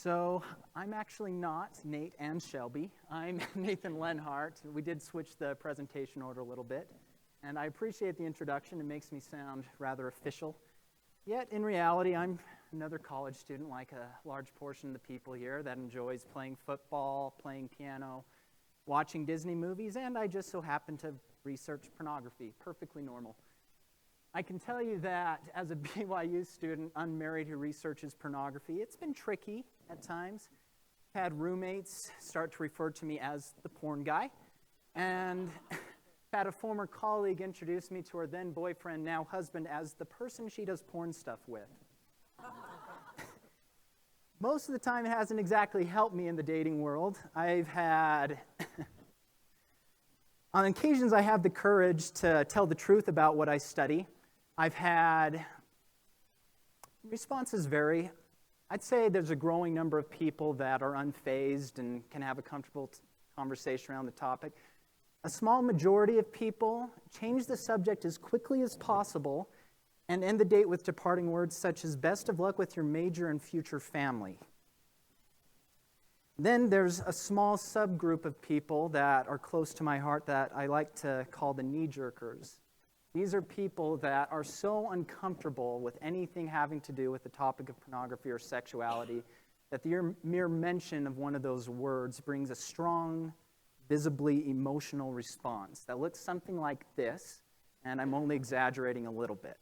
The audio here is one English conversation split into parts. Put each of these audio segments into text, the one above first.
So I'm actually not Nate and Shelby. I'm Nathan Lenhart. We did switch the presentation order a little bit, and I appreciate the introduction. It makes me sound rather official. Yet, in reality, I'm another college student like a large portion of the people here that enjoys playing football, playing piano, watching Disney movies, and I just so happen to research pornography. Perfectly normal. I can tell you that as a BYU student, unmarried, who researches pornography, it's been tricky at times. Had roommates start to refer to me as the porn guy, and had a former colleague introduce me to her then boyfriend, now husband, as the person she does porn stuff with. Most of the time, it hasn't exactly helped me in the dating world. On occasions, I have the courage to tell the truth about what I study. I've had responses vary. I'd say there's a growing number of people that are unfazed and can have a comfortable conversation around the topic. A small majority of people change the subject as quickly as possible and end the date with departing words such as "best of luck with your major and future family." Then there's a small subgroup of people that are close to my heart that I like to call the knee-jerkers. These are people that are so uncomfortable with anything having to do with the topic of pornography or sexuality that the mere mention of one of those words brings a strong, visibly emotional response that looks something like this, and I'm only exaggerating a little bit.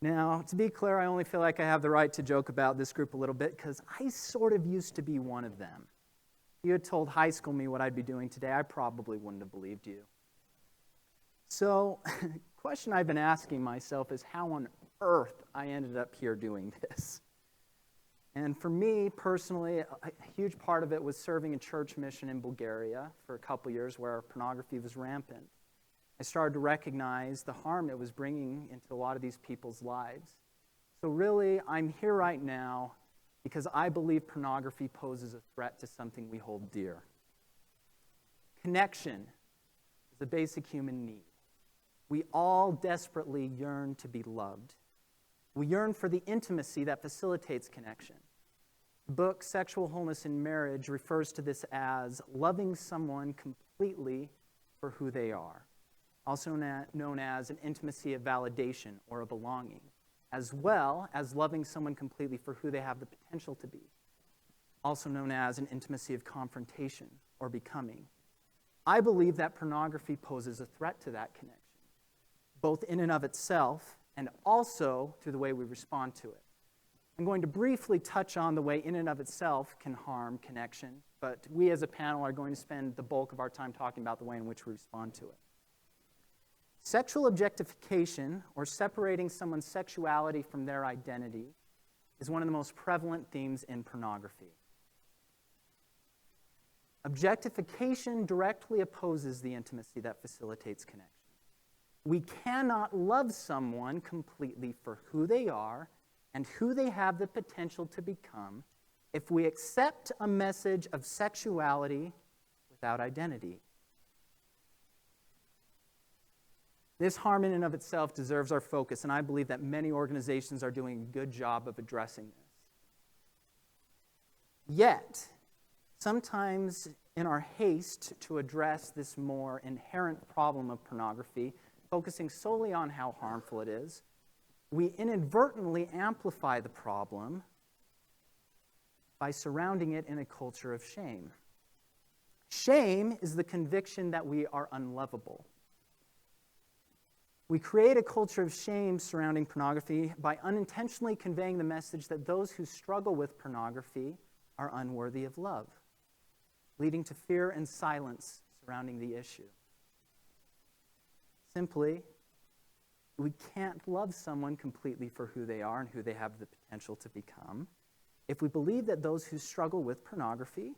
Now, to be clear, I only feel like I have the right to joke about this group a little bit because I sort of used to be one of them. If you had told high school me what I'd be doing today, I probably wouldn't have believed you. So, the question I've been asking myself is how on earth I ended up here doing this. And for me, personally, a huge part of it was serving a church mission in Bulgaria for a couple years where pornography was rampant. I started to recognize the harm it was bringing into a lot of these people's lives. So really, I'm here right now because I believe pornography poses a threat to something we hold dear. Connection is a basic human need. We all desperately yearn to be loved. We yearn for the intimacy that facilitates connection. The book Sexual Wholeness in Marriage refers to this as loving someone completely for who they are, also known as an intimacy of validation or a belonging, as well as loving someone completely for who they have the potential to be, also known as an intimacy of confrontation or becoming. I believe that pornography poses a threat to that connection, both in and of itself and also through the way we respond to it. I'm going to briefly touch on the way in and of itself can harm connection, but we as a panel are going to spend the bulk of our time talking about the way in which we respond to it. Sexual objectification, or separating someone's sexuality from their identity, is one of the most prevalent themes in pornography. Objectification directly opposes the intimacy that facilitates connection. We cannot love someone completely for who they are and who they have the potential to become if we accept a message of sexuality without identity. This harm in and of itself deserves our focus, and I believe that many organizations are doing a good job of addressing this. Yet, sometimes in our haste to address this more inherent problem of pornography, focusing solely on how harmful it is, we inadvertently amplify the problem by surrounding it in a culture of shame. Shame is the conviction that we are unlovable. We create a culture of shame surrounding pornography by unintentionally conveying the message that those who struggle with pornography are unworthy of love, leading to fear and silence surrounding the issue. Simply, we can't love someone completely for who they are and who they have the potential to become if we believe that those who struggle with pornography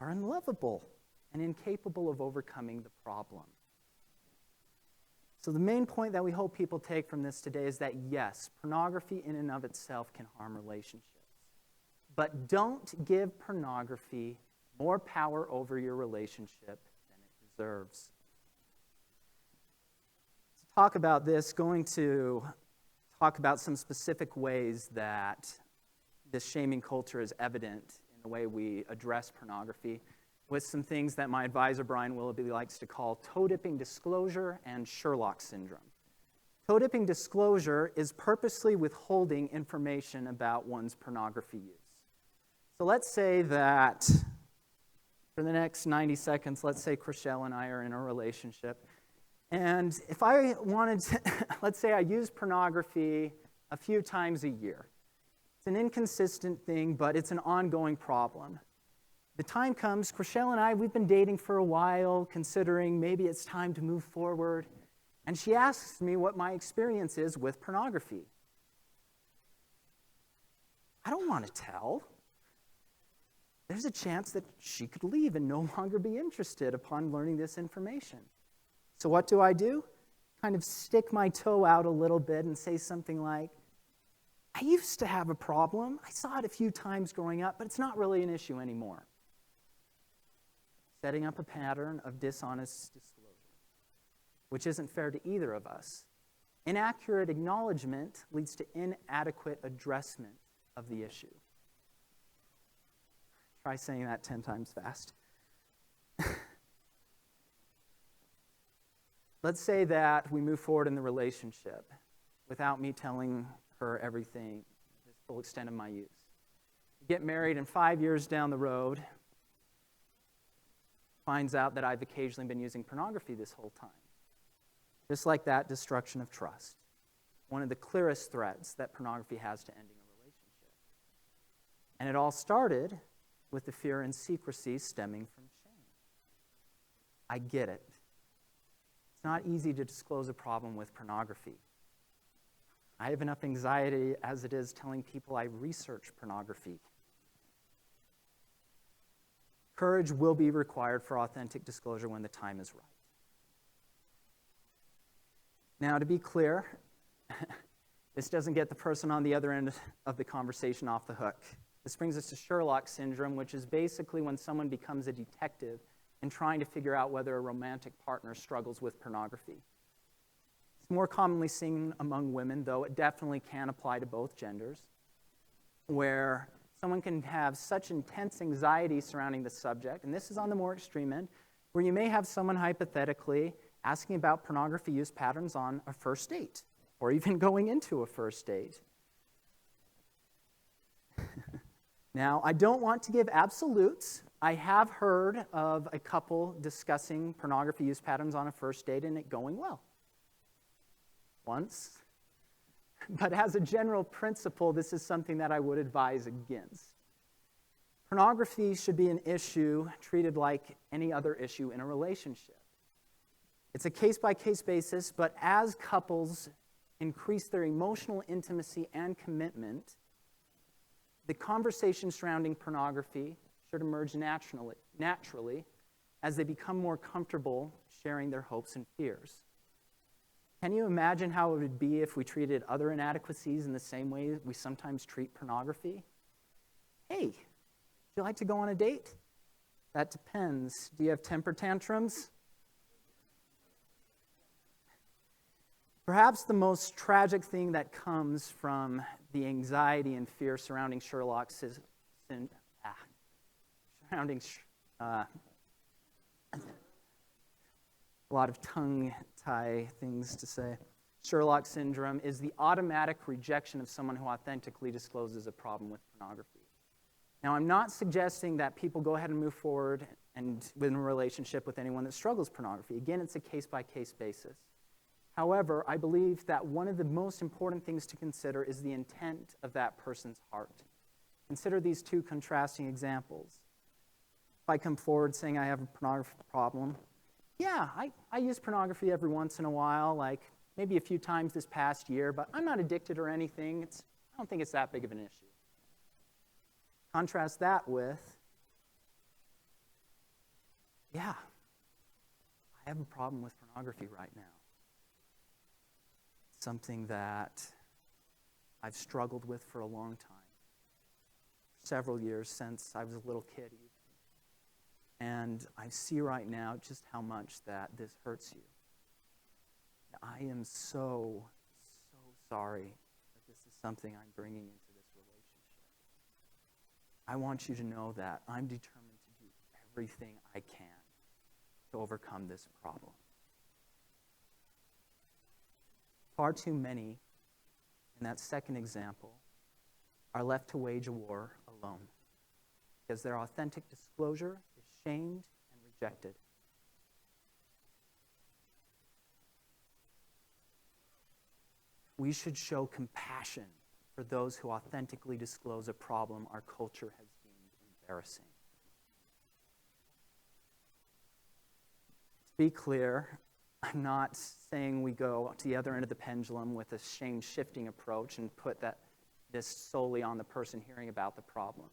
are unlovable and incapable of overcoming the problem. So the main point that we hope people take from this today is that yes, pornography in and of itself can harm relationships. But don't give pornography more power over your relationship than it deserves. To talk about this, going to talk about some specific ways that this shaming culture is evident in the way we address pornography, with some things that my advisor, Brian Willoughby, likes to call toe-dipping disclosure and Sherlock syndrome. Toe-dipping disclosure is purposely withholding information about one's pornography use. So let's say that for the next 90 seconds, let's say Chrysalis and I are in a relationship, and if I wanted to, let's say I use pornography a few times a year. It's an inconsistent thing, but it's an ongoing problem. The time comes, Chrysalis and I, we've been dating for a while, considering maybe it's time to move forward, and she asks me what my experience is with pornography. I don't want to tell. There's a chance that she could leave and no longer be interested upon learning this information. So what do? Kind of stick my toe out a little bit and say something like, I used to have a problem. I saw it a few times growing up, but it's not really an issue anymore. Setting up a pattern of dishonest disclosure, which isn't fair to either of us. Inaccurate acknowledgement leads to inadequate addressment of the issue. Try saying that 10 times fast. Let's say that we move forward in the relationship without me telling her everything, the full extent of my use. We get married, and 5 years down the road, finds out that I've occasionally been using pornography this whole time. Just like that, destruction of trust. One of the clearest threats that pornography has to ending a relationship. And it all started with the fear and secrecy stemming from shame. I get it. It's not easy to disclose a problem with pornography. I have enough anxiety as it is telling people I research pornography. Courage will be required for authentic disclosure when the time is right. Now, to be clear, this doesn't get the person on the other end of the conversation off the hook. This brings us to Sherlock syndrome, which is basically when someone becomes a detective in trying to figure out whether a romantic partner struggles with pornography. It's more commonly seen among women, though it definitely can apply to both genders, where someone can have such intense anxiety surrounding the subject, and this is on the more extreme end, where you may have someone hypothetically asking about pornography use patterns on a first date, or even going into a first date. Now, I don't want to give absolutes. I have heard of a couple discussing pornography use patterns on a first date and it going well. Once. But as a general principle, this is something that I would advise against. Pornography should be an issue treated like any other issue in a relationship. It's a case-by-case basis, but as couples increase their emotional intimacy and commitment, the conversation surrounding pornography should emerge naturally as they become more comfortable sharing their hopes and fears. Can you imagine how it would be if we treated other inadequacies in the same way we sometimes treat pornography? Hey, would you like to go on a date? That depends. Do you have temper tantrums? Perhaps the most tragic thing that comes from the anxiety and fear surrounding a lot of tongue-tie things to say. Sherlock syndrome is the automatic rejection of someone who authentically discloses a problem with pornography. Now, I'm not suggesting that people go ahead and move forward and within a relationship with anyone that struggles with pornography. Again, it's a case-by-case basis. However, I believe that one of the most important things to consider is the intent of that person's heart. Consider these two contrasting examples. If I come forward saying I have a pornography problem, yeah, I use pornography every once in a while, like maybe a few times this past year, but I'm not addicted or anything. I don't think it's that big of an issue. Contrast that with, yeah, I have a problem with pornography right now. Something that I've struggled with for a long time, several years since I was a little kid even. And I see right now just how much that this hurts you. I am so sorry something I'm bringing into this relationship. I want you to know that I'm determined to do everything I can to overcome this problem. Far too many, in that second example, are left to wage a war alone because their authentic disclosure is shamed and rejected. We should show compassion for those who authentically disclose a problem our culture has deemed embarrassing. To be clear, I'm not saying we go to the other end of the pendulum with a shame-shifting approach and put this solely on the person hearing about the problem.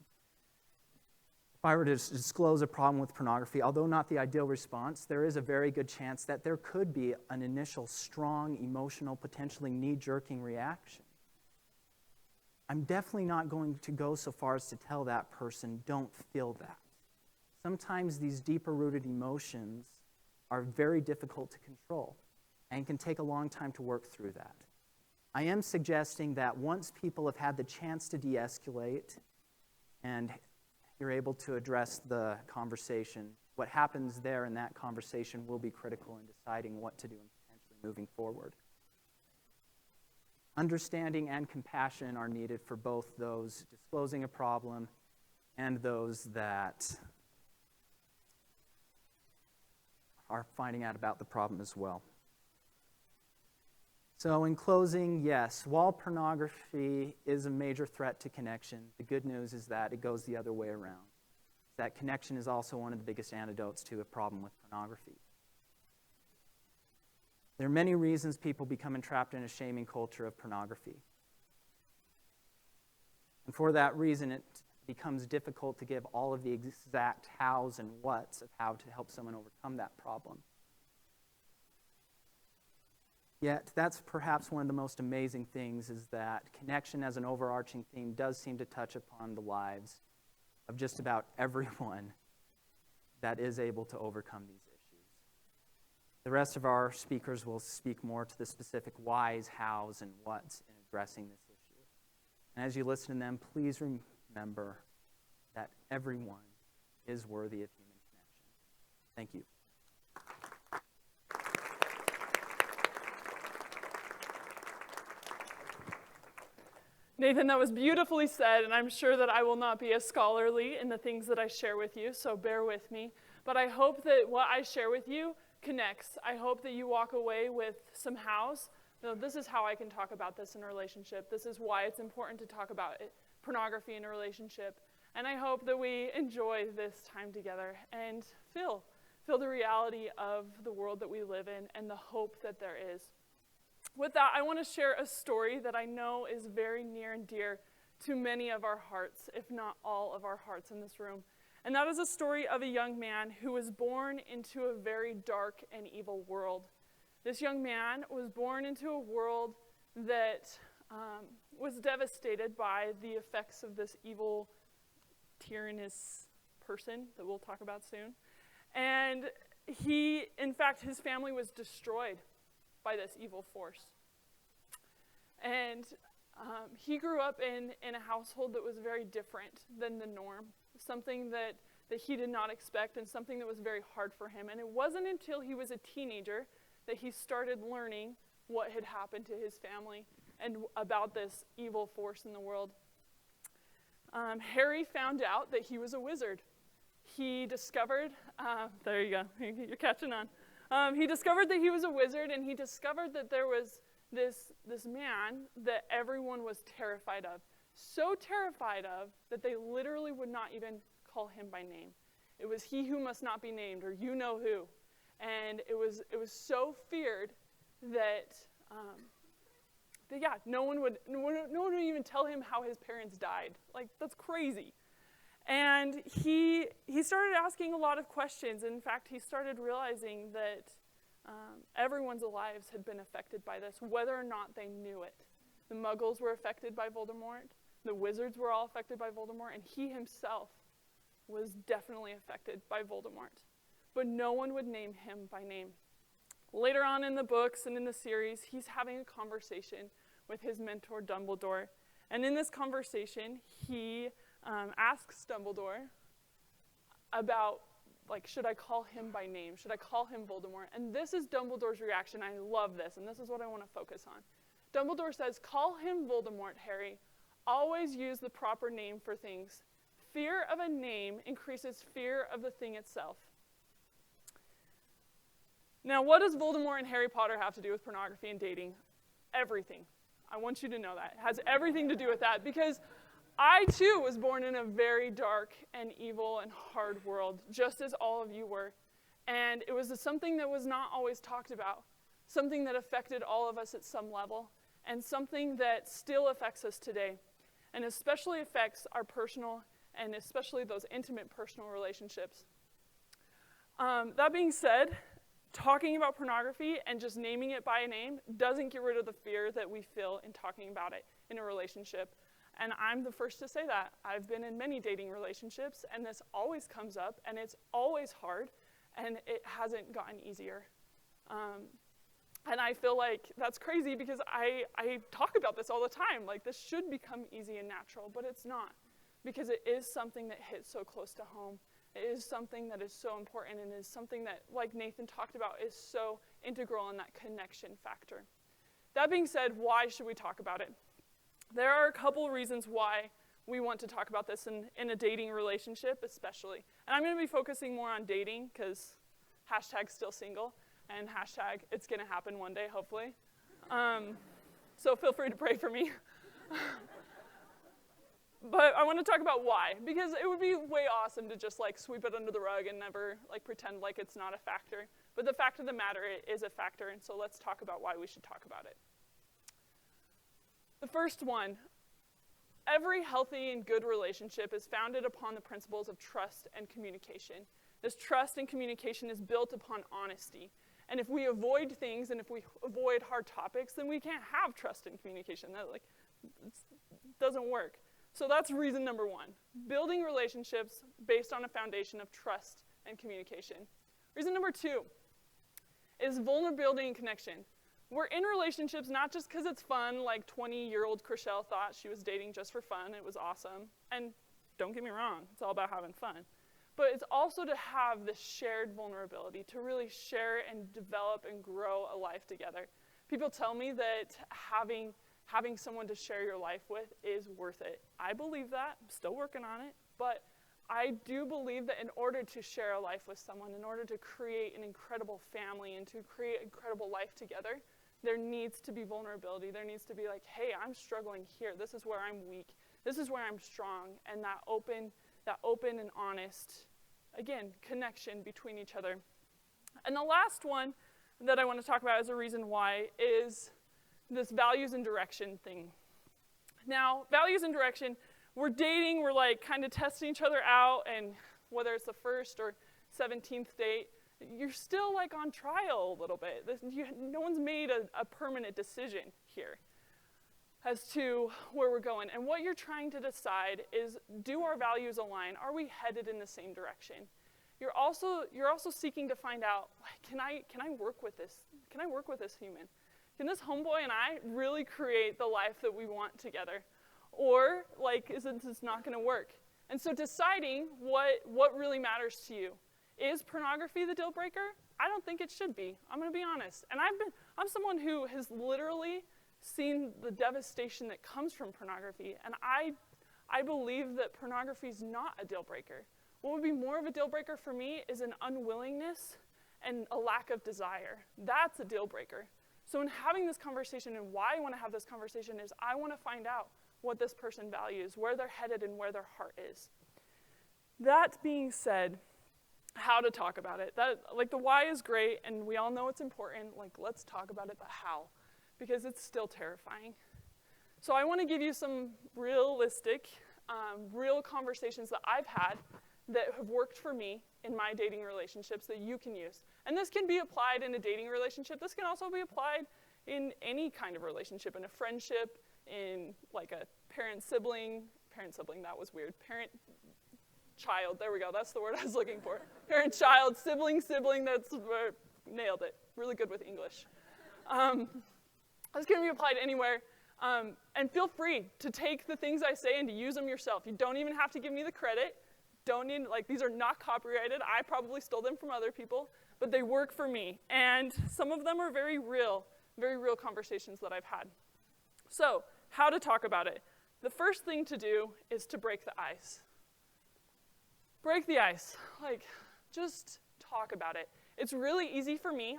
If I were to disclose a problem with pornography, although not the ideal response, there is a very good chance that there could be an initial strong, emotional, potentially knee-jerking reaction. I'm definitely not going to go so far as to tell that person, don't feel that. Sometimes these deeper-rooted emotions are very difficult to control and can take a long time to work through that. I am suggesting that once people have had the chance to de-escalate and you're able to address the conversation, what happens there in that conversation will be critical in deciding what to do and potentially moving forward. Understanding and compassion are needed for both those disclosing a problem and those that are finding out about the problem as well. So in closing, yes, while pornography is a major threat to connection, the good news is that it goes the other way around. That connection is also one of the biggest antidotes to a problem with pornography. There are many reasons people become entrapped in a shaming culture of pornography. And for that reason, it becomes difficult to give all of the exact hows and whats of how to help someone overcome that problem. Yet, that's perhaps one of the most amazing things is that connection as an overarching theme does seem to touch upon the lives of just about everyone that is able to overcome these issues. The rest of our speakers will speak more to the specific whys, hows, and whats in addressing this issue. And as you listen to them, please remember that everyone is worthy of human connection. Thank you. Nathan, that was beautifully said, and I'm sure that I will not be as scholarly in the things that I share with you, so bear with me. But I hope that what I share with you connects. I hope that you walk away with some hows. You know, this is how I can talk about this in a relationship. This is why it's important to talk about pornography in a relationship. And I hope that we enjoy this time together and feel the reality of the world that we live in and the hope that there is. With that, I want to share a story that I know is very near and dear to many of our hearts, if not all of our hearts in this room. And that is a story of a young man who was born into a very dark and evil world. This young man was born into a world that was devastated by the effects of this evil, tyrannous person that we'll talk about soon. And in fact, his family was destroyed by this evil force. And he grew up in a household that was very different than the norm, something that he did not expect and something that was very hard for him. And it wasn't until he was a teenager that he started learning what had happened to his family and about this evil force in the world. Harry found out that he was a wizard. He discovered, there you go, you're catching on. He discovered that he was a wizard, and he discovered that there was this man that everyone was terrified of. So terrified of that they literally would not even call him by name. It was he who must not be named, or you know who. And it was so feared that no one would even tell him how his parents died. Like, that's crazy. And he started asking a lot of questions. In fact, he started realizing that everyone's lives had been affected by this, whether or not they knew it. The Muggles were affected by Voldemort. The wizards were all affected by Voldemort. And he himself was definitely affected by Voldemort. But no one would name him by name. Later on in the books and in the series, he's having a conversation with his mentor, Dumbledore. And in this conversation, he asks Dumbledore about, like, should I call him by name? Should I call him Voldemort? And this is Dumbledore's reaction. I love this, and this is what I want to focus on. Dumbledore says, call him Voldemort, Harry. Always use the proper name for things. Fear of a name increases fear of the thing itself. Now, what does Voldemort and Harry Potter have to do with pornography and dating? Everything. I want you to know that. It has everything to do with that, because I, too, was born in a very dark and evil and hard world, just as all of you were. And it was something that was not always talked about, something that affected all of us at some level, and something that still affects us today, and especially affects our personal and especially those intimate personal relationships. That being said, talking about pornography and just naming it by a name doesn't get rid of the fear that we feel in talking about it in a relationship. And I'm the first to say that. I've been in many dating relationships, and this always comes up, and it's always hard, and it hasn't gotten easier. And I feel like that's crazy, because I talk about this all the time. Like, this should become easy and natural, but it's not, because it is something that hits so close to home. It is something that is so important, and is something that, like Nathan talked about, is so integral in that connection factor. That being said, why should we talk about it? There are a couple reasons why we want to talk about this in a dating relationship especially. And I'm going to be focusing more on dating, because hashtag still single, and hashtag it's going to happen one day, hopefully. So feel free to pray for me. But I want to talk about why, because it would be way awesome to just like sweep it under the rug and never like pretend like it's not a factor. But the fact of the matter, it is a factor, and so let's talk about why we should talk about it. The first one, every healthy and good relationship is founded upon the principles of trust and communication. This trust and communication is built upon honesty. And if we avoid things and if we avoid hard topics, then we can't have trust and communication. That doesn't work. So that's reason number one, building relationships based on a foundation of trust and communication. Reason number two is vulnerability and connection. We're in relationships not just because it's fun, like 20-year-old Chrysalis thought she was dating just for fun. It was awesome. And don't get me wrong, it's all about having fun. But it's also to have this shared vulnerability, to really share and develop and grow a life together. People tell me that having someone to share your life with is worth it. I believe that. I'm still working on it. But I do believe that in order to share a life with someone, in order to create an incredible family and to create incredible life together, there needs to be vulnerability. There needs to be like, hey, I'm struggling here. This is where I'm weak. This is where I'm strong. And that open and honest, again, connection between each other. And the last one that I want to talk about as a reason why is this values and direction thing. Now, values and direction, we're dating, we're like kind of testing each other out, and whether it's the first or 17th date, you're still like on trial a little bit. No one's made a permanent decision here as to where we're going. And what you're trying to decide is, do our values align? Are we headed in the same direction? You're also seeking to find out, can I work with this? Can I work with this human? Can this homeboy and I really create the life that we want together? Or is this not going to work? And so deciding what really matters to you. Is pornography the deal breaker? I don't think it should be. I'm going to be honest. And I'm someone who has literally seen the devastation that comes from pornography. And I believe that pornography is not a deal breaker. What would be more of a deal breaker for me is an unwillingness and a lack of desire. That's a deal breaker. So in having this conversation, and why I want to have this conversation, is I want to find out what this person values, where they're headed, and where their heart is. That being said, how to talk about it. The why is great, and we all know it's important. Let's talk about it, but how? Because it's still terrifying. So I want to give you some realistic, real conversations that I've had that have worked for me in my dating relationships that you can use. And this can be applied in a dating relationship. This can also be applied in any kind of relationship, in a friendship, in like a parent-sibling, that was weird, parent-child, there we go, that's the word I was looking for. Parent-child, sibling, that's, nailed it, really good with English. This can be applied anywhere. And feel free to take the things I say and to use them yourself. You don't even have to give me the credit. These are not copyrighted. I probably stole them from other people, but they work for me. And some of them are very real conversations that I've had. So, how to talk about it. The first thing to do is to break the ice. Break the ice. Just talk about it. It's really easy for me.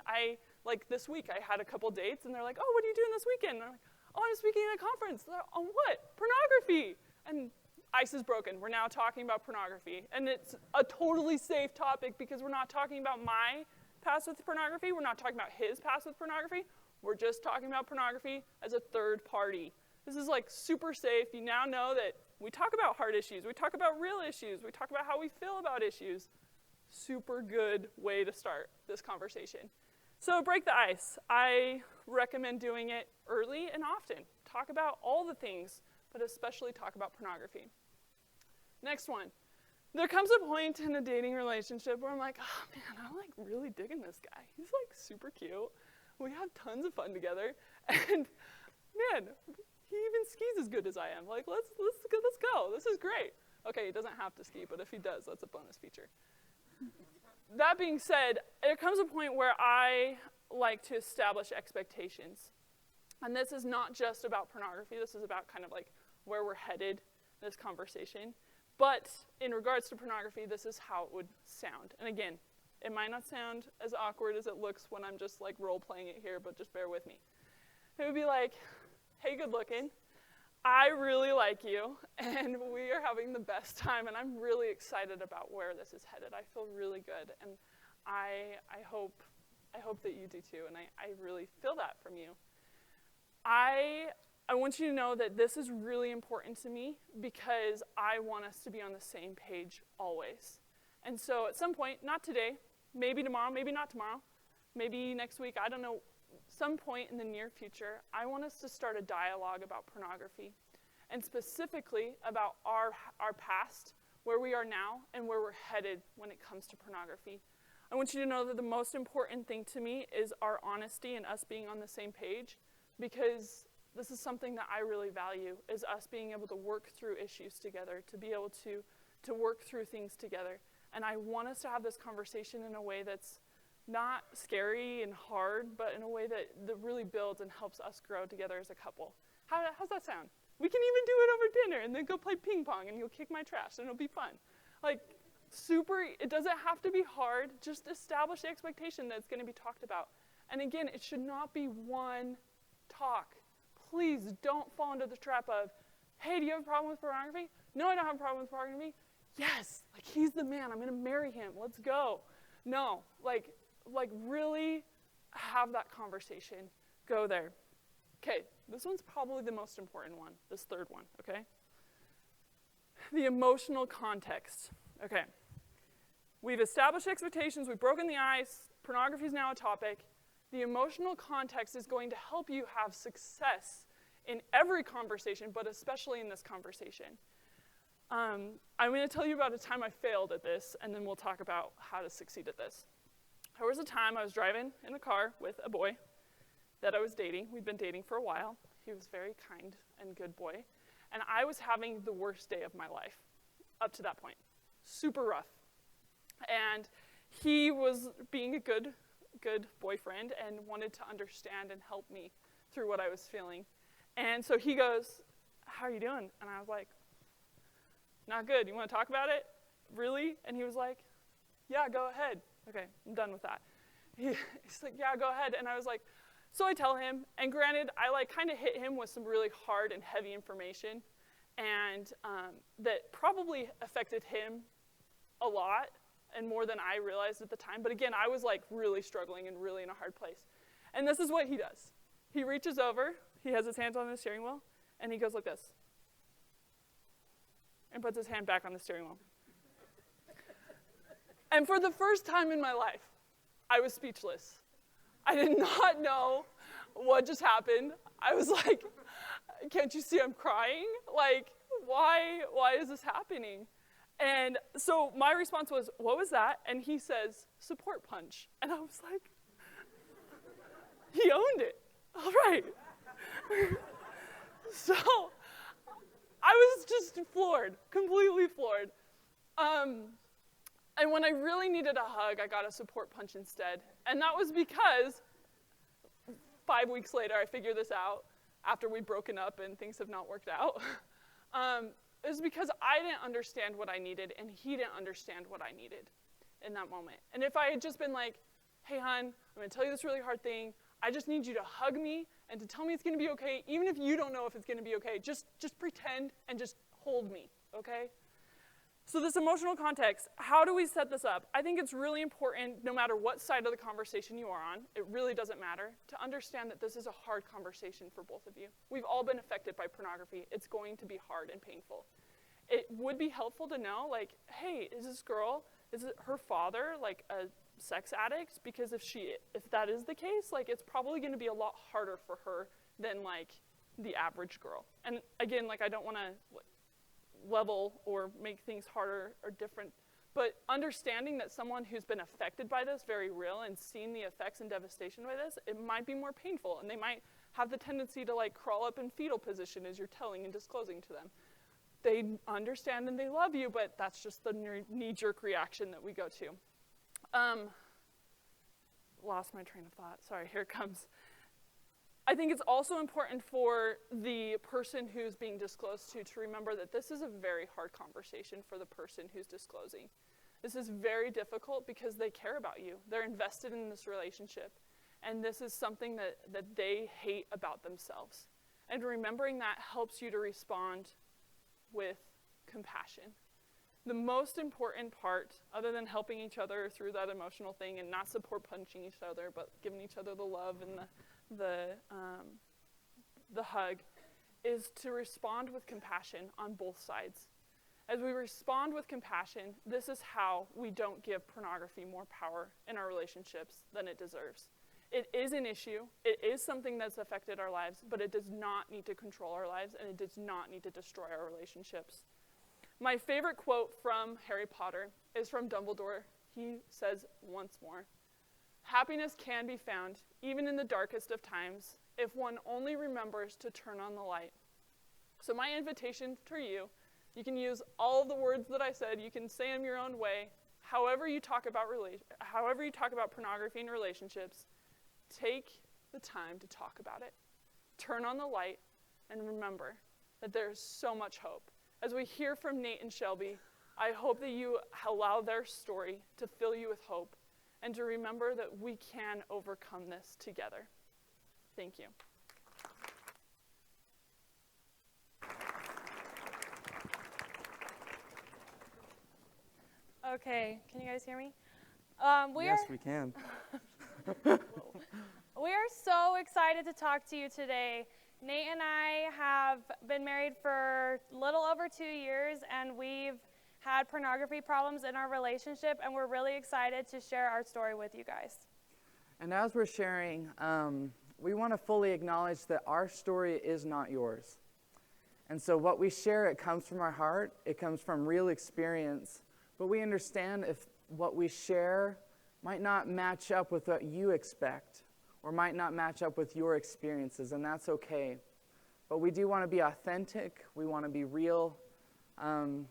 This week, I had a couple dates, and they're like, oh, what are you doing this weekend? And I'm like, oh, I'm speaking at a conference. They're like, on what? Pornography. And ice is broken. We're now talking about pornography. And it's a totally safe topic because we're not talking about my past with pornography. We're not talking about his past with pornography. We're just talking about pornography as a third party. This is super safe. You now know that we talk about hard issues. We talk about real issues. We talk about how we feel about issues. Super good way to start this conversation. So break the ice. I recommend doing it early and often. Talk about all the things, but especially talk about pornography. Next one. There comes a point in a dating relationship where I'm like, oh man, I'm really digging this guy. He's super cute. We have tons of fun together. And man, he even skis as good as I am. Let's go. This is great. Okay, he doesn't have to ski, but if he does, that's a bonus feature. That being said, there comes a point where I like to establish expectations. And this is not just about pornography. This is about where we're headed in this conversation. But in regards to pornography, this is how it would sound. And again, it might not sound as awkward as it looks when I'm just role-playing it here, but just bear with me. It would be like, hey, good looking. I really like you, and we are having the best time, and I'm really excited about where this is headed. I feel really good, and I hope that you do too, and I really feel that from you. I want you to know that this is really important to me because I want us to be on the same page always. And so at some point, not today, maybe tomorrow, maybe not tomorrow, maybe next week, I don't know, some point in the near future, I want us to start a dialogue about pornography, and specifically about our past, where we are now, and where we're headed when it comes to pornography. I want you to know that the most important thing to me is our honesty and us being on the same page, because this is something that I really value, is us being able to work through issues together, to be able to work through things together. And I want us to have this conversation in a way that's not scary and hard, but in a way that really builds and helps us grow together as a couple. How's that sound? We can even do it over dinner and then go play ping pong and you'll kick my trash and it'll be fun. It doesn't have to be hard. Just establish the expectation that it's going to be talked about. And again, it should not be one talk. Please don't fall into the trap of, hey, do you have a problem with pornography? No, I don't have a problem with pornography. Yes, he's the man. I'm going to marry him. Let's go. No, really have that conversation. Go there. Okay, this one's probably the most important one, this third one, okay? The emotional context. Okay, we've established expectations, we've broken the ice, pornography is now a topic. The emotional context is going to help you have success in every conversation, but especially in this conversation. I'm going to tell you about a time I failed at this, and then we'll talk about how to succeed at this. There was a time I was driving in a car with a boy that I was dating. We'd been dating for a while. He was a very kind and good boy. And I was having the worst day of my life up to that point. Super rough. And he was being a good boyfriend and wanted to understand and help me through what I was feeling. And so he goes, how are you doing? And I was like, not good. You want to talk about it? Really? And he was like, yeah, go ahead. Okay, I'm done with that. He's like, yeah, go ahead. And I was like, so I tell him, and granted, I kind of hit him with some really hard and heavy information, and that probably affected him a lot, and more than I realized at the time. But again, I was really struggling and really in a hard place. And this is what he does. He reaches over, he has his hands on the steering wheel, and he goes like this, and puts his hand back on the steering wheel. And for the first time in my life, I was speechless. I did not know what just happened. I was like, can't you see I'm crying? Why is this happening? And so my response was, what was that? And he says, support punch. And I was like, he owned it. All right. So I was just floored, completely floored. And when I really needed a hug, I got a support punch instead. And that was because 5 weeks later, I figured this out after we'd broken up and things have not worked out. It was because I didn't understand what I needed and he didn't understand what I needed in that moment. And if I had just been like, hey, hon, I'm going to tell you this really hard thing. I just need you to hug me and to tell me it's going to be okay, even if you don't know if it's going to be okay. Just pretend and just hold me, okay? So this emotional context, how do we set this up? I think it's really important, no matter what side of the conversation you are on, it really doesn't matter, to understand that this is a hard conversation for both of you. We've all been affected by pornography. It's going to be hard and painful. It would be helpful to know, like, hey, is this girl, is it her father, like a sex addict? Because if that is the case, like, it's probably going to be a lot harder for her than, like, the average girl. And again, like, I don't want to level or make things harder or different, but understanding that someone who's been affected by this very real and seen the effects and devastation by this, it might be more painful, and they might have the tendency to, like, crawl up in fetal position as you're telling and disclosing to them. They understand and they love you, but that's just the knee-jerk reaction that we go to. Lost my train of thought. Sorry, here it comes. I think it's also important for the person who's being disclosed to remember that this is a very hard conversation for the person who's disclosing. This is very difficult because they care about you. They're invested in this relationship. And this is something that they hate about themselves. And remembering that helps you to respond with compassion. The most important part, other than helping each other through that emotional thing and not support punching each other, but giving each other the love and the hug, is to respond with compassion on both sides. As we respond with compassion, this is how we don't give pornography more power in our relationships than it deserves. It is an issue, it is something that's affected our lives, but it does not need to control our lives, and it does not need to destroy our relationships. My favorite quote from Harry Potter is from Dumbledore. He says once more, "Happiness can be found, even in the darkest of times, if one only remembers to turn on the light." So my invitation to you, you can use all of the words that I said, you can say them your own way, however you talk about pornography and relationships, take the time to talk about it. Turn on the light and remember that there's so much hope. As we hear from Nate and Shelby, I hope that you allow their story to fill you with hope and to remember that we can overcome this together. Thank you. Okay, can you guys hear me? Yes, we can. We are so excited to talk to you today. Nate and I have been married for a little over 2 years, and we've had pornography problems in our relationship, and we're really excited to share our story with you guys. And as we're sharing, we want to fully acknowledge that our story is not yours. And so what we share, it comes from our heart, it comes from real experience, but we understand if what we share might not match up with what you expect, or might not match up with your experiences, and that's okay. But we do want to be authentic, we want to be real, and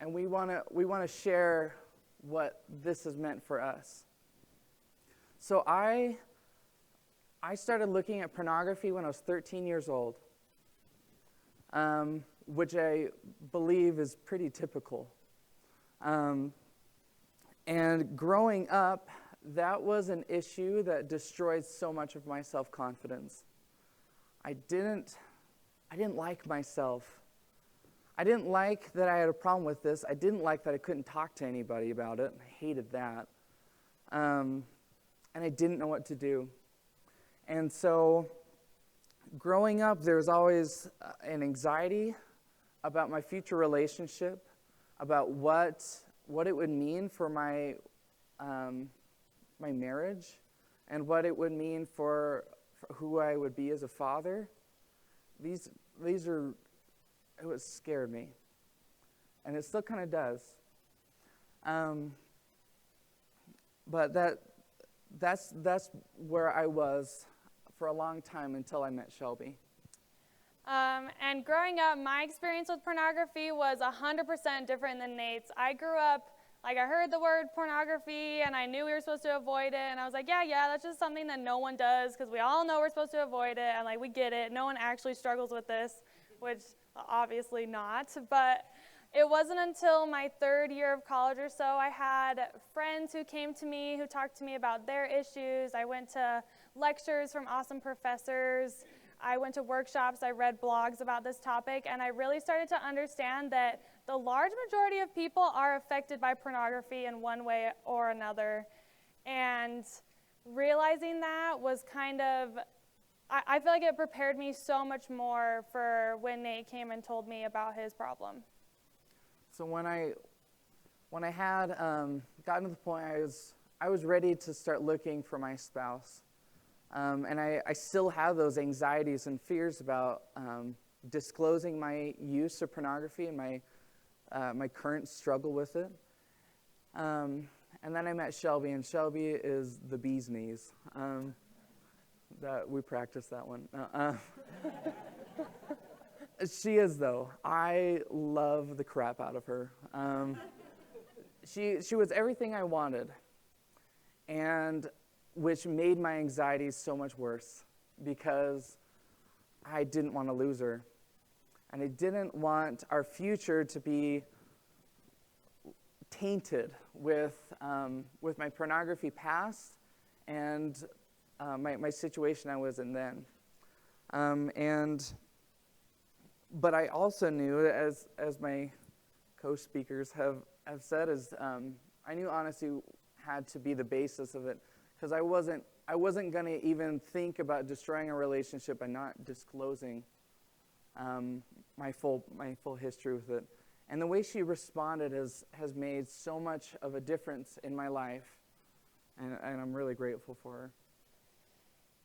we want to share what this has meant for us. So I started looking at pornography when I was 13 years old, which I believe is pretty typical. And growing up, that was an issue that destroyed so much of my self-confidence. I didn't like myself. I didn't like that I had a problem with this. I didn't like that I couldn't talk to anybody about it. I hated that. And I didn't know what to do. And so growing up, there was always an anxiety about my future relationship, about what it would mean for my marriage, and what it would mean for who I would be as a father. It scared me, and it still kind of does. But that's where I was for a long time until I met Shelby. And growing up, my experience with pornography was 100% different than Nate's. I grew up, like, I heard the word pornography, and I knew we were supposed to avoid it, and I was like, yeah, that's just something that no one does, because we all know we're supposed to avoid it, and, like, we get it. No one actually struggles with this, which obviously not, but it wasn't until my third year of college or so I had friends who came to me, who talked to me about their issues. I went to lectures from awesome professors. I went to workshops, I read blogs about this topic, and I really started to understand that the large majority of people are affected by pornography in one way or another. And realizing that was kind of, I feel like it prepared me so much more for when Nate came and told me about his problem. So when I had gotten to the point I was ready to start looking for my spouse. And I still have those anxieties and fears about disclosing my use of pornography and my current struggle with it. And then I met Shelby, and Shelby is the bee's knees. That we practiced that one. She is, though. I love the crap out of her. She was everything I wanted, and which made my anxieties so much worse because I didn't want to lose her. And I didn't want our future to be tainted with my pornography past and my situation I was in then. But I also knew, as my co-speakers have said, I knew honesty had to be the basis of it. Because I wasn't going to even think about destroying a relationship by not disclosing my full history with it. And the way she responded has made so much of a difference in my life, and I'm really grateful for her.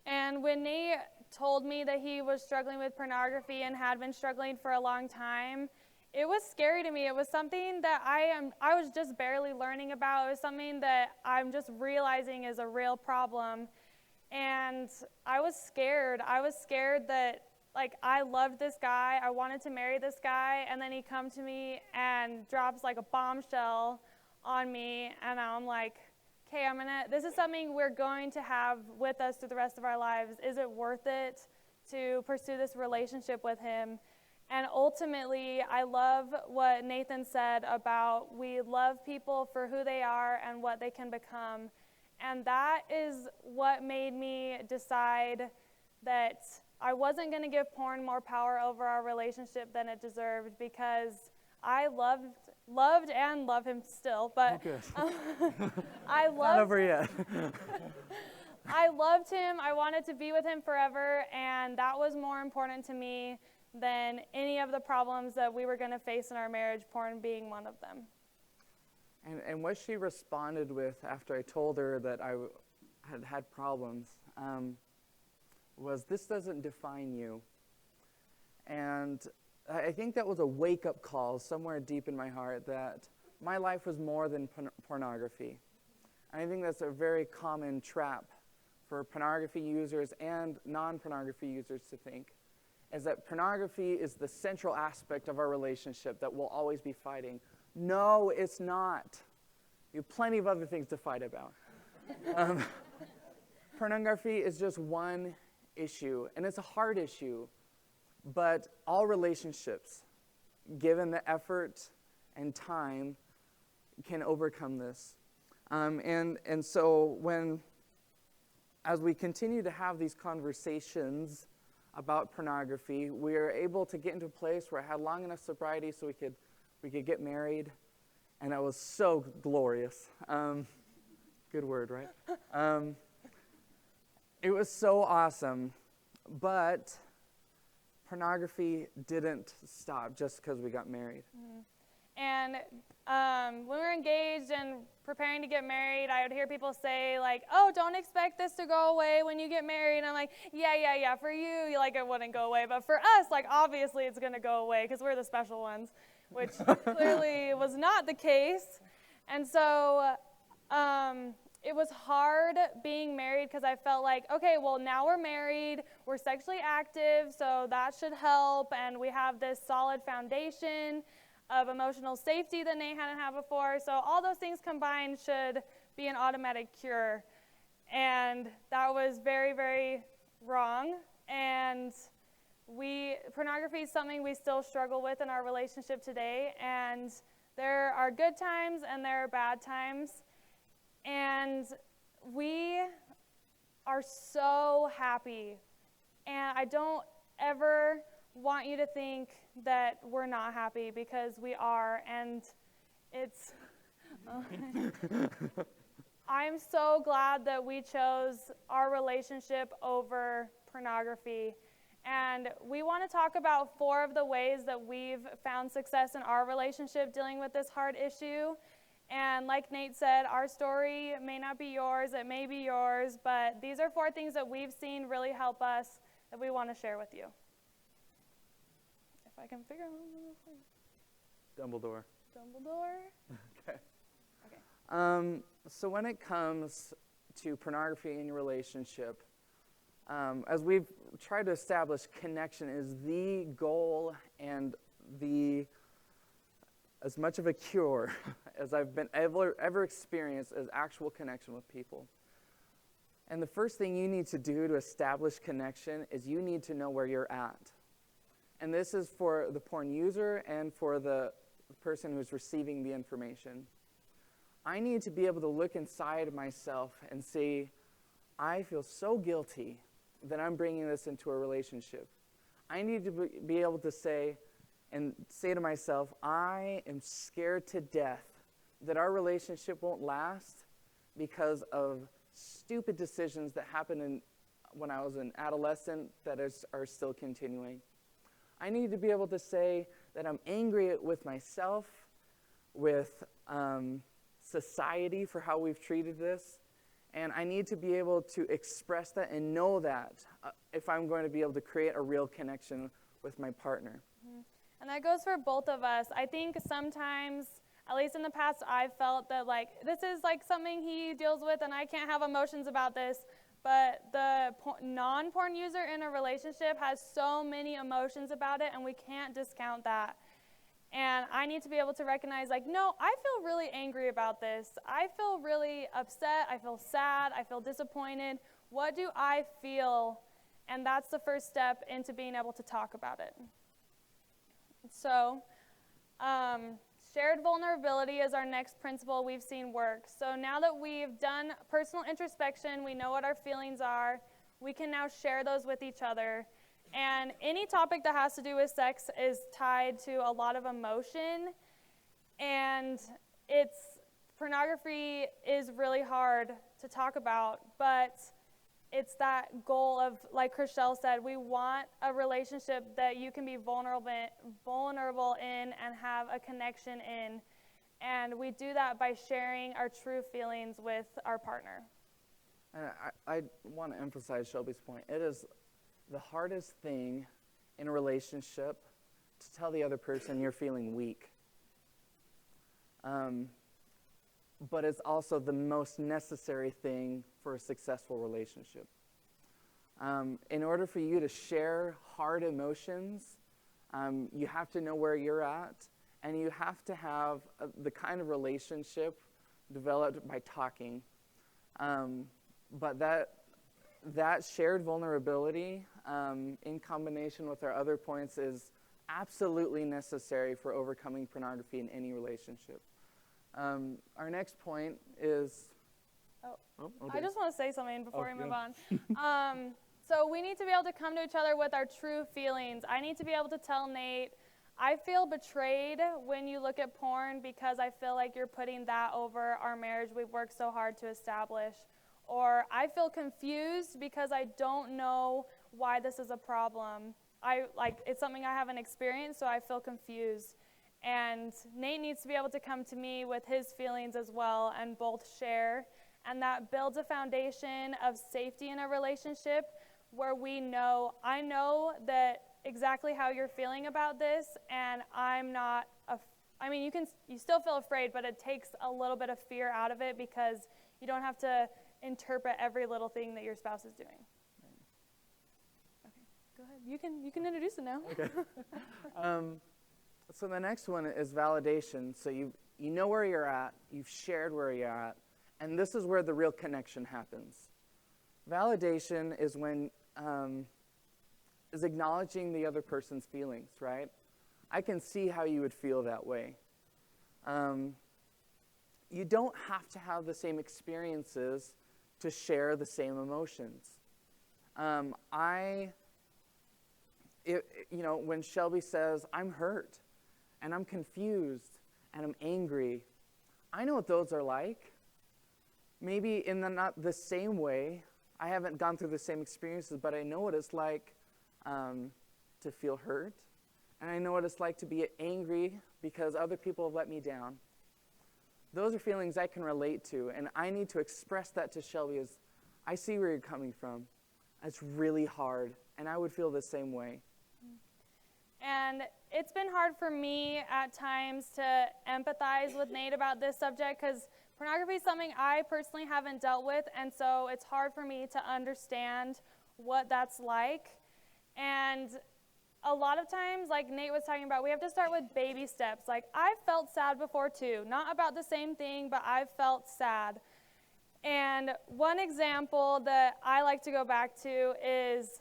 And when Nate told me that he was struggling with pornography and had been struggling for a long time, it was scary to me. It was something that I was just barely learning about. It was something that I'm just realizing is a real problem. And I was scared. I was scared that, like, I loved this guy. I wanted to marry this guy. And then he comes to me and drops, like, a bombshell on me. And I'm like, okay, this is something we're going to have with us through the rest of our lives. Is it worth it to pursue this relationship with him? And ultimately, I love what Nathan said about we love people for who they are and what they can become. And that is what made me decide that I wasn't going to give porn more power over our relationship than it deserved, because I loved and love him still. But I loved Not over yet. I loved him. I wanted to be with him forever, and that was more important to me than any of the problems that we were going to face in our marriage, porn being one of them. And what she responded with after I told her that I had problems was, "This doesn't define you." And I think that was a wake-up call somewhere deep in my heart that my life was more than pornography. And I think that's a very common trap for pornography users and non-pornography users to think, is that pornography is the central aspect of our relationship that we'll always be fighting. No, it's not. You have plenty of other things to fight about. Pornography is just one issue, and it's a hard issue, but all relationships, given the effort and time, can overcome this. And so as we continue to have these conversations about pornography, we are able to get into a place where I had long enough sobriety so we could get married, and that was so glorious. Good word, right? It was so awesome, but pornography didn't stop just because we got married. Mm-hmm. And when we were engaged and preparing to get married, I would hear people say, like, oh, don't expect this to go away when you get married. And I'm like, yeah, for you, like, it wouldn't go away. But for us, like, obviously it's going to go away because we're the special ones, which clearly was not the case. And so it was hard being married because I felt like, okay, well, now we're married, we're sexually active, so that should help, and we have this solid foundation of emotional safety that Nate hadn't had before. So all those things combined should be an automatic cure. And that was very, very wrong. And pornography is something we still struggle with in our relationship today. And there are good times and there are bad times. And we are so happy. And I don't ever want you to think that we're not happy, because we are. And it's I'm so glad that we chose our relationship over pornography. And we want to talk about 4 of the ways that we've found success in our relationship dealing with this hard issue. And like Nate said, our story may not be yours, it may be yours, but these are 4 things that we've seen really help us that we want to share with you. If I can figure out Dumbledore. Okay. So when it comes to pornography in your relationship, as we've tried to establish, connection is the goal and as much of a cure as I've been ever experienced as actual connection with people. And the first thing you need to do to establish connection is you need to know where you're at. And this is for the porn user and for the person who's receiving the information. I need to be able to look inside myself and say, I feel so guilty that I'm bringing this into a relationship. I need to be able to say to myself, I am scared to death that our relationship won't last because of stupid decisions that happened when I was an adolescent that are still continuing. I need to be able to say that I'm angry with myself, with society for how we've treated this, and I need to be able to express that and know that if I'm going to be able to create a real connection with my partner. Mm-hmm. And that goes for both of us. I think sometimes, at least in the past, I've felt that this is something he deals with and I can't have emotions about this. But the non-porn user in a relationship has so many emotions about it, and we can't discount that. And I need to be able to recognize, no, I feel really angry about this. I feel really upset. I feel sad. I feel disappointed. What do I feel? And that's the first step into being able to talk about it. So, shared vulnerability is our next principle we've seen work. So now that we've done personal introspection, we know what our feelings are, we can now share those with each other. And any topic that has to do with sex is tied to a lot of emotion, and pornography is really hard to talk about, but it's that goal of, like Chrysalis said, we want a relationship that you can be vulnerable in and have a connection in. And we do that by sharing our true feelings with our partner. And I want to emphasize Shelby's point. It is the hardest thing in a relationship to tell the other person you're feeling weak. But it's also the most necessary thing for a successful relationship. In order for you to share hard emotions, you have to know where you're at, and you have to have the kind of relationship developed by talking. But that shared vulnerability in combination with our other points is absolutely necessary for overcoming pornography in any relationship. Our next point is... I just want to say something before we move on. So we need to be able to come to each other with our true feelings. I need to be able to tell Nate, I feel betrayed when you look at porn because I feel like you're putting that over our marriage we've worked so hard to establish. Or I feel confused because I don't know why this is a problem. It's something I haven't experienced, so I feel confused. And Nate needs to be able to come to me with his feelings as well and both share. And that builds a foundation of safety in a relationship where I know that exactly how you're feeling about this, and I'm not, you still feel afraid, but it takes a little bit of fear out of it because You don't have to interpret every little thing that your spouse is doing. Okay, go ahead. You can introduce it now. Okay. So the next one is validation. So you know where you're at, you've shared where you're at, and this is where the real connection happens. Validation is when is acknowledging the other person's feelings, right? I can see how you would feel that way. You don't have to have the same experiences to share the same emotions. When Shelby says, I'm hurt, and I'm confused, and I'm angry, I know what those are like. Maybe in not the same way. I haven't gone through the same experiences, but I know what it's like to feel hurt. And I know what it's like to be angry because other people have let me down. Those are feelings I can relate to, and I need to express that to Shelby as, I see where you're coming from. It's really hard, and I would feel the same way. And it's been hard for me at times to empathize with Nate about this subject because pornography is something I personally haven't dealt with, and so it's hard for me to understand what that's like. And a lot of times, like Nate was talking about, we have to start with baby steps. Like, I've felt sad before too, not about the same thing, but I've felt sad. And one example that I like to go back to is,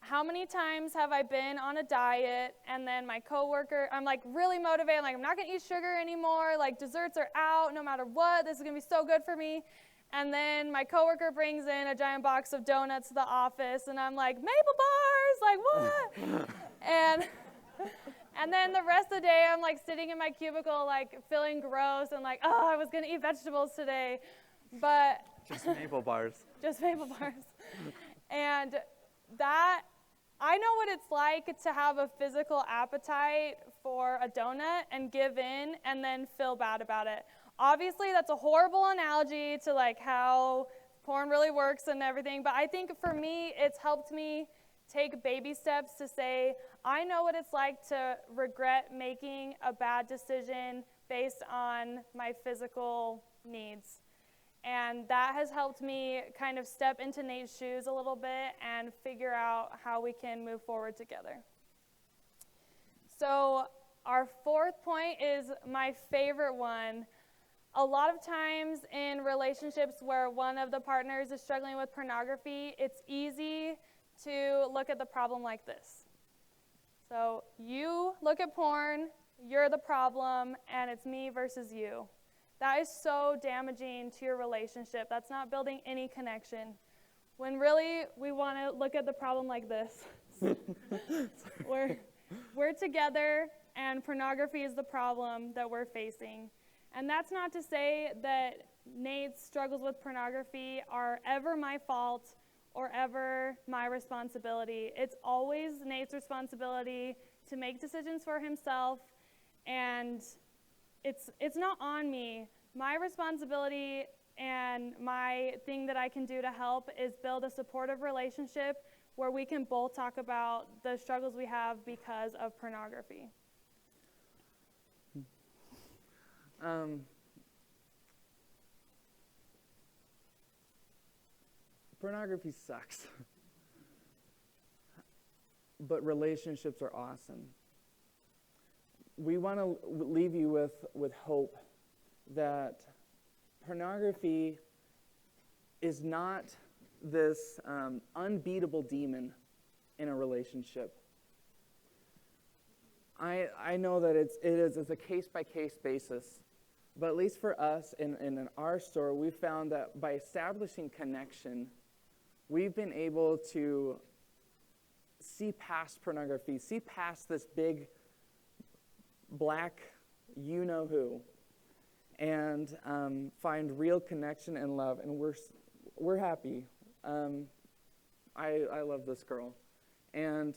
how many times have I been on a diet and then my coworker, I'm like really motivated, like I'm not gonna eat sugar anymore, like desserts are out no matter what, this is gonna be so good for me. And then my coworker brings in a giant box of donuts to the office and I'm like, maple bars, like what? and then the rest of the day I'm like sitting in my cubicle like feeling gross and like, oh, I was gonna eat vegetables today. But Just maple bars. Just maple bars. And that, I know what it's like to have a physical appetite for a donut and give in and then feel bad about it. Obviously, that's a horrible analogy to like how porn really works and everything, but I think for me, it's helped me take baby steps to say, I know what it's like to regret making a bad decision based on my physical needs. And that has helped me kind of step into Nate's shoes a little bit and figure out how we can move forward together. So our fourth point is my favorite one. A lot of times in relationships where one of the partners is struggling with pornography, it's easy to look at the problem like this. So you look at porn, you're the problem, and it's me versus you. That is so damaging to your relationship. That's not building any connection. When really we want to look at the problem like this. We're together, and pornography is the problem that we're facing. And that's not to say that Nate's struggles with pornography are ever my fault or ever my responsibility. It's always Nate's responsibility to make decisions for himself, and it's not on me. My responsibility and my thing that I can do to help is build a supportive relationship where we can both talk about the struggles we have because of pornography. Pornography sucks. But relationships are awesome. We want to leave you with hope that pornography is not this unbeatable demon in a relationship. I know that it's a case-by-case basis, but at least for us in our store, we found that by establishing connection, we've been able to see past pornography, see past this big black you-know-who, and find real connection and love, and we're happy. I love this girl, and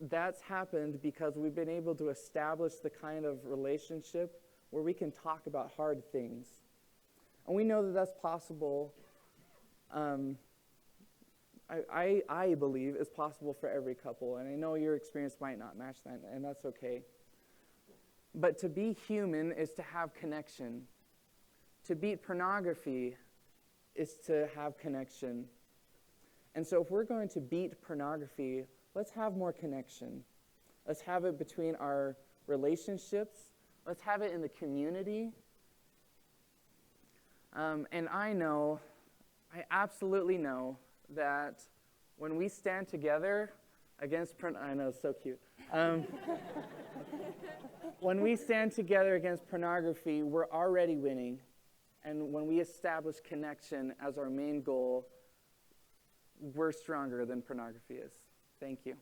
that's happened because we've been able to establish the kind of relationship where we can talk about hard things, and we know that that's possible. I believe is possible for every couple, and I know your experience might not match that, and that's okay. But to be human is to have connection. To beat pornography is to have connection. And so if we're going to beat pornography, let's have more connection. Let's have it between our relationships. Let's have it in the community. And I absolutely know that when we stand together against I know, it's so cute. When we stand together against pornography, we're already winning. And when we establish connection as our main goal, we're stronger than pornography is. Thank you.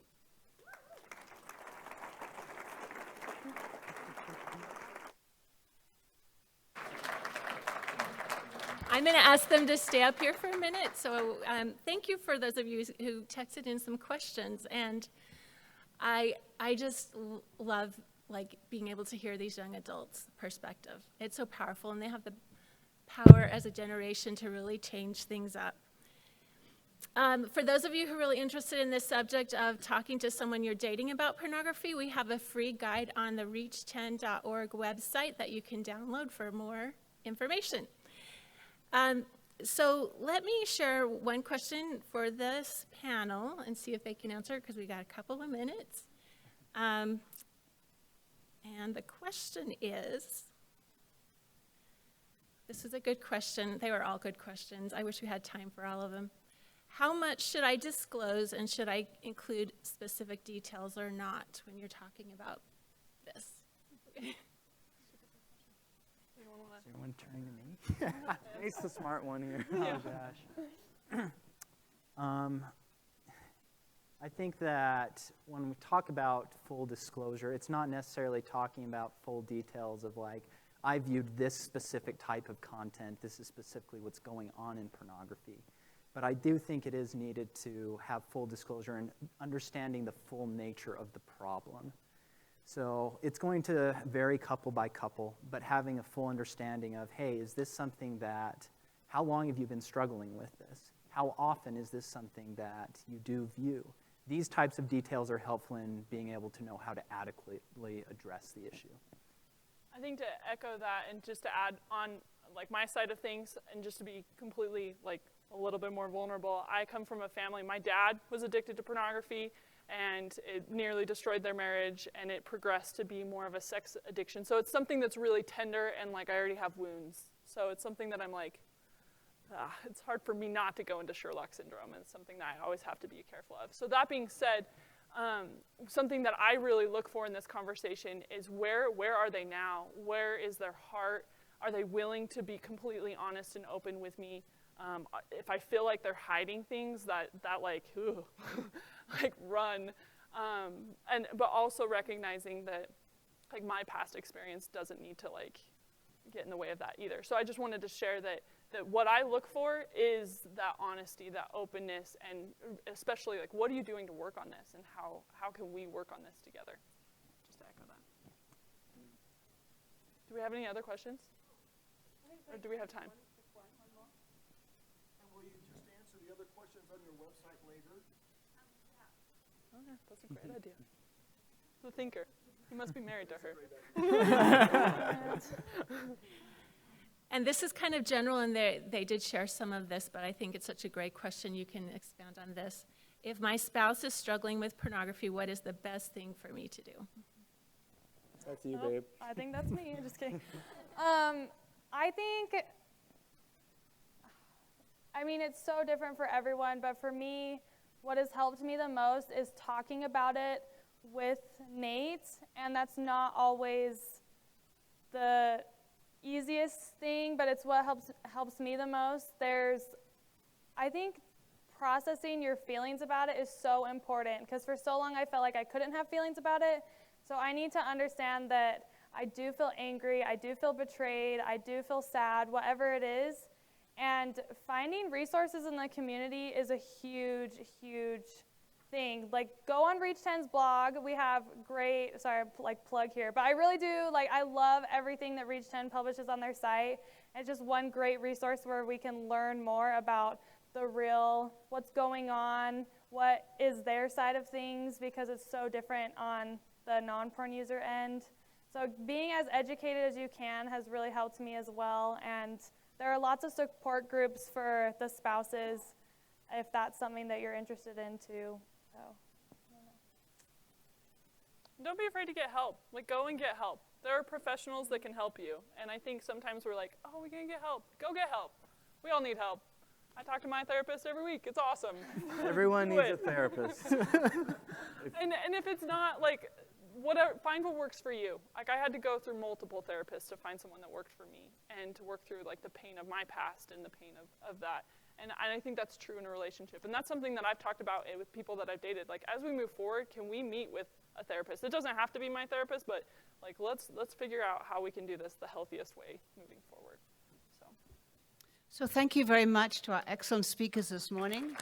I'm going to ask them to stay up here for a minute. So thank you for those of you who texted in some questions. And I just love being able to hear these young adults' perspective. It's so powerful, and they have the power as a generation to really change things up. For those of you who are really interested in this subject of talking to someone you're dating about pornography, we have a free guide on the reach10.org website that you can download for more information. So let me share one question for this panel and see if they can answer, because we got a couple of minutes. And the question is, this is a good question. They were all good questions. I wish we had time for all of them. How much should I disclose, and should I include specific details or not when you're talking about this? Is everyone turning to me? Nate's the smart one here. Oh, gosh. I think that when we talk about full disclosure, it's not necessarily talking about full details of I viewed this specific type of content. This is specifically what's going on in pornography. But I do think it is needed to have full disclosure and understanding the full nature of the problem. So it's going to vary couple by couple, but having a full understanding of, hey, is this something how long have you been struggling with this? How often is this something that you do view? These types of details are helpful in being able to know how to adequately address the issue. I think to echo that and just to add on my side of things, and just to be completely a little bit more vulnerable, I come from a family, my dad was addicted to pornography, and it nearly destroyed their marriage, and it progressed to be more of a sex addiction. So it's something that's really tender, and I already have wounds. So it's something that I'm it's hard for me not to go into Sherlock syndrome, and it's something that I always have to be careful of. So that being said, something that I really look for in this conversation is where are they now? Where is their heart? Are they willing to be completely honest and open with me? If I feel like they're hiding things, that run. But also recognizing that my past experience doesn't need to get in the way of that either. So I just wanted to share that what I look for is that honesty, that openness, and especially what are you doing to work on this, and how can we work on this together? Just to echo that. Do we have any other questions? Or do we have time? And will you just answer the other questions on your website later? Okay, that's a great idea. The thinker. He must be married to her. And this is kind of general, and they did share some of this, but I think it's such a great question. You can expound on this. If my spouse is struggling with pornography, what is the best thing for me to do? That's you, babe. I think that's me. Just kidding. It's so different for everyone, but for me, what has helped me the most is talking about it with Nate, and that's not always the easiest thing, but it's what helps me the most. I think processing your feelings about it is so important, because for so long I felt like I couldn't have feelings about it. So I need to understand that I do feel angry, I do feel betrayed, I do feel sad, whatever it is. And finding resources in the community is a huge, huge thing. Go on Reach 10's blog. We have great, plug here, but I really do, I love everything that Reach 10 publishes on their site. It's just one great resource where we can learn more about the real, what's going on, what is their side of things, because it's so different on the non-porn user end. So being as educated as you can has really helped me as well, and there are lots of support groups for the spouses if that's something that you're interested in too. So, Don't be afraid to get help. Like, go and get help. There are professionals that can help you. And I think sometimes we're like, oh, we can't get help. Go get help. We all need help. I talk to my therapist every week. It's awesome. Everyone Do needs it. a therapist. And if it's not, like, whatever, find what works for you. Like, I had to go through multiple therapists to find someone that worked for me and to work through, like, the pain of my past and the pain of that. And I think that's true in a relationship. And that's something that I've talked about with people that I've dated. Like, as we move forward, can we meet with a therapist? It doesn't have to be my therapist, but, like, let's figure out how we can do this the healthiest way moving forward. So thank you very much to our excellent speakers this morning.